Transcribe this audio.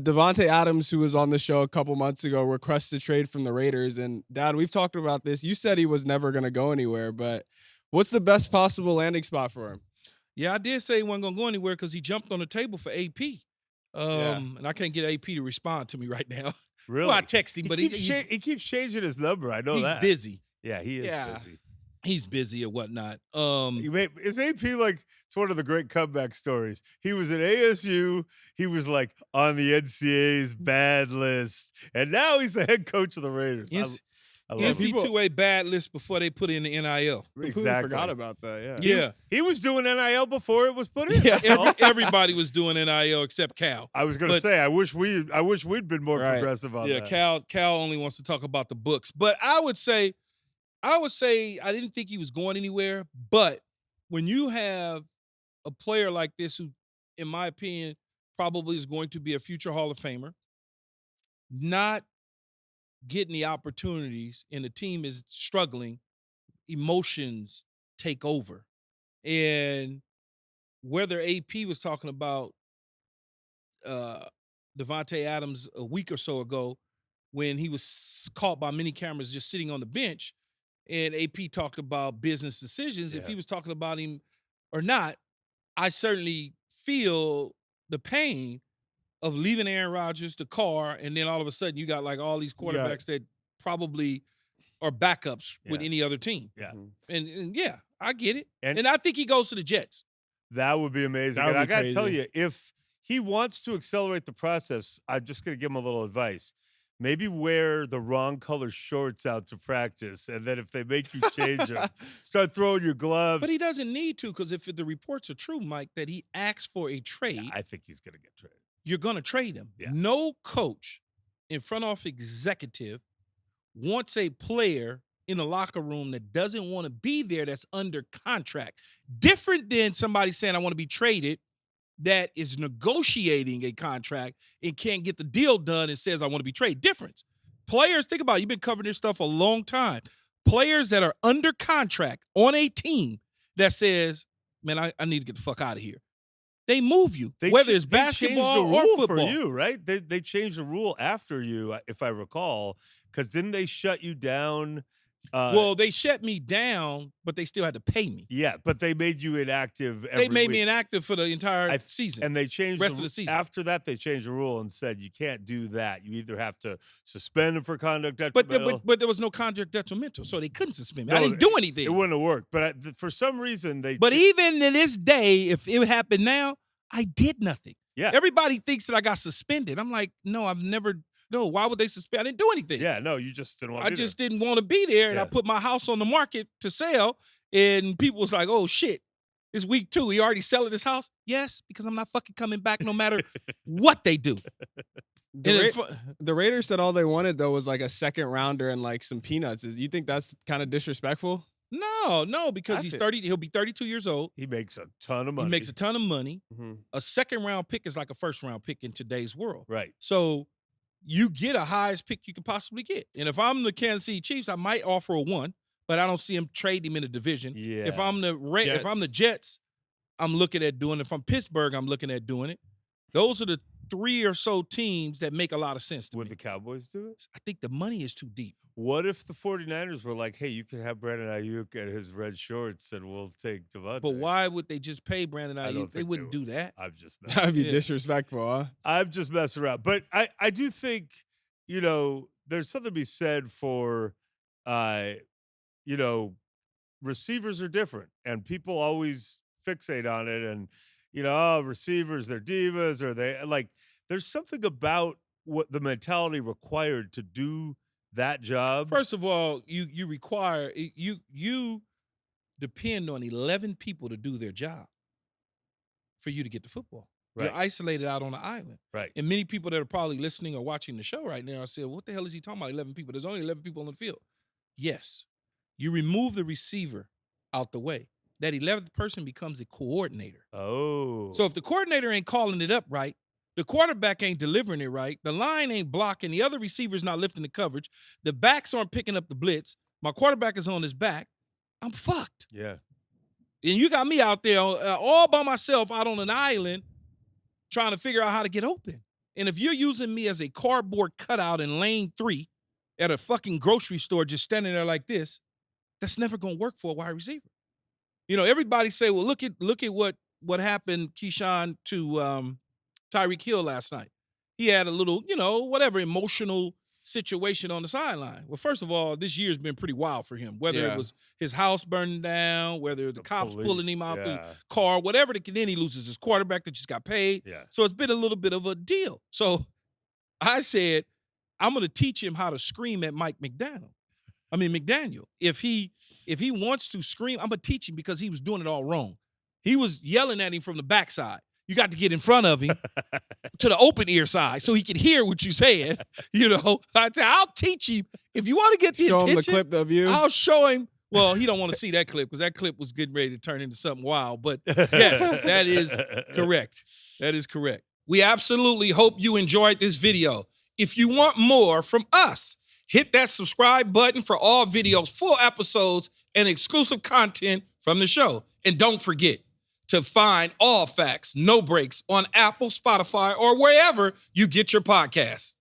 Davante Adams, who was on the show a couple months ago, requested trade from the Raiders. And Dad, we've talked about this. You said he was never going to go anywhere, but what's the best possible landing spot for him? Yeah, I did say he wasn't going to go anywhere because he jumped on the table for AP. And I can't get AP to respond to me right now. Really? Well, I text him, but he keeps changing his number. I know he's that. busy. Yeah, he is busy. He's busy or whatnot. Is AP like, it's one of the great comeback stories. He was at ASU. He was like on the NCAA's bad list. And now he's the head coach of the Raiders. NC2A bad list before they put in the NIL. Completely forgot about that, Yeah. He was doing NIL before it was put in. Yeah. Everybody was doing NIL except Cal. I was going to say, I wish we'd been more progressive on that. Yeah, Cal only wants to talk about the books. But I would say I didn't think he was going anywhere. But when you have a player like this who, in my opinion, probably is going to be a future Hall of Famer, not getting the opportunities and the team is struggling, emotions take over. And whether AP was talking about Davante Adams a week or so ago when he was caught by many cameras just sitting on the bench, and AP talked about business decisions, if he was talking about him or not, I certainly feel the pain of leaving Aaron Rodgers, the car, and then all of a sudden you got like all these quarterbacks that probably are backups with any other team. Yeah. And yeah, I get it. And I think he goes to the Jets. That would be amazing. And I got to tell you, if he wants to accelerate the process, I'm just going to give him a little advice. Maybe wear the wrong color shorts out to practice, and then if they make you change them, start throwing your gloves. But he doesn't need to, because if the reports are true, Mike, that he asks for a trade. I think he's going to get traded. You're going to trade him. Yeah. No coach in front office executive wants a player in the locker room that doesn't want to be there, that's under contract. Different than somebody saying, I want to be traded, that is negotiating a contract and can't get the deal done and says, I want to be traded. Difference. Players, think about it. You've been covering this stuff a long time. Players that are under contract on a team that says, man, I need to get the fuck out of here. They move you, whether it's basketball or football. For you, right? They changed the rule after you, if I recall, because didn't they shut you down? Well, they shut me down, but they still had to pay me. Yeah, but they made you inactive every They made week. me inactive for the entire season. And they changed rest of the season. After that, they changed the rule and said you can't do that. You either have to suspend him for conduct detrimental. But there was no conduct detrimental, so they couldn't suspend me. I didn't do anything. It wouldn't have worked. But for some reason, they. But even to this day, if it happened now, I did nothing. Yeah. Everybody thinks that I got suspended. I'm like, no, I've never. No, why would they suspend? I didn't do anything. Yeah, no, you just didn't want to be there. I just didn't want to be there, and I put my house on the market to sell, and people was like, oh, shit, it's week 2. He already selling his house? Yes, because I'm not fucking coming back no matter what they do. The Raiders said all they wanted, though, was like a second rounder and like some peanuts. You think that's kind of disrespectful? No, because he's 30. He'll be 32 years old. He makes a ton of money. He makes a ton of money. Mm-hmm. A second-round pick is like a first-round pick in today's world. Right. So you get a highest pick you could possibly get. And if I'm the Kansas City Chiefs, I might offer a 1, but I don't see him trade him in a division. Yeah. If I'm the Jets, I'm looking at doing it. If I'm Pittsburgh, I'm looking at doing it. Those are the 3 or so teams that make a lot of sense to me. Would the Cowboys do it? I think the money is too deep. What if the 49ers were like, hey, you can have Brandon Ayuk and his red shorts and we'll take Davante? But why would they just pay Brandon Ayuk? They wouldn't do that. I'm just That'd be disrespectful, huh? I'm just messing around. But I do think, there's something to be said for, receivers are different. And people always fixate on it. And, receivers, they're divas, or there's something about what the mentality required to do that job. First of all, you depend on 11 people to do their job for you to get the football. Right. You're isolated out on an island. Right. And many people that are probably listening or watching the show right now say, what the hell is he talking about, 11 people? There's only 11 people on the field. Yes. You remove the receiver out the way. That 11th person becomes a coordinator. Oh. So if the coordinator ain't calling it up right, the quarterback ain't delivering it right, the line ain't blocking, the other receiver's not lifting the coverage, the backs aren't picking up the blitz, my quarterback is on his back, I'm fucked. Yeah. And you got me out there all by myself out on an island trying to figure out how to get open. And if you're using me as a cardboard cutout in lane 3 at a fucking grocery store just standing there like this, that's never going to work for a wide receiver. You know, everybody say, well, look at what happened, Keyshawn, to Tyreek Hill last night. He had a little, whatever emotional situation on the sideline. Well, first of all, this year's been pretty wild for him, whether it was his house burning down, whether the cops pulling him out the car, whatever. Then he loses his quarterback that just got paid. Yeah. So it's been a little bit of a deal. So I said, I'm going to teach him how to scream at McDaniel. If he wants to scream, I'm going to teach him, because he was doing it all wrong. He was yelling at him from the backside. You got to get in front of him to the open ear side so he can hear what you said. I'll teach him. If you want to get the show attention, him the clip of you. I'll show him. Well, he don't want to see that clip, because that clip was getting ready to turn into something wild. But yes, that is correct. That is correct. We absolutely hope you enjoyed this video. If you want more from us, hit that subscribe button for all videos, full episodes, and exclusive content from the show. And don't forget to find All Facts, No Breaks on Apple, Spotify, or wherever you get your podcasts.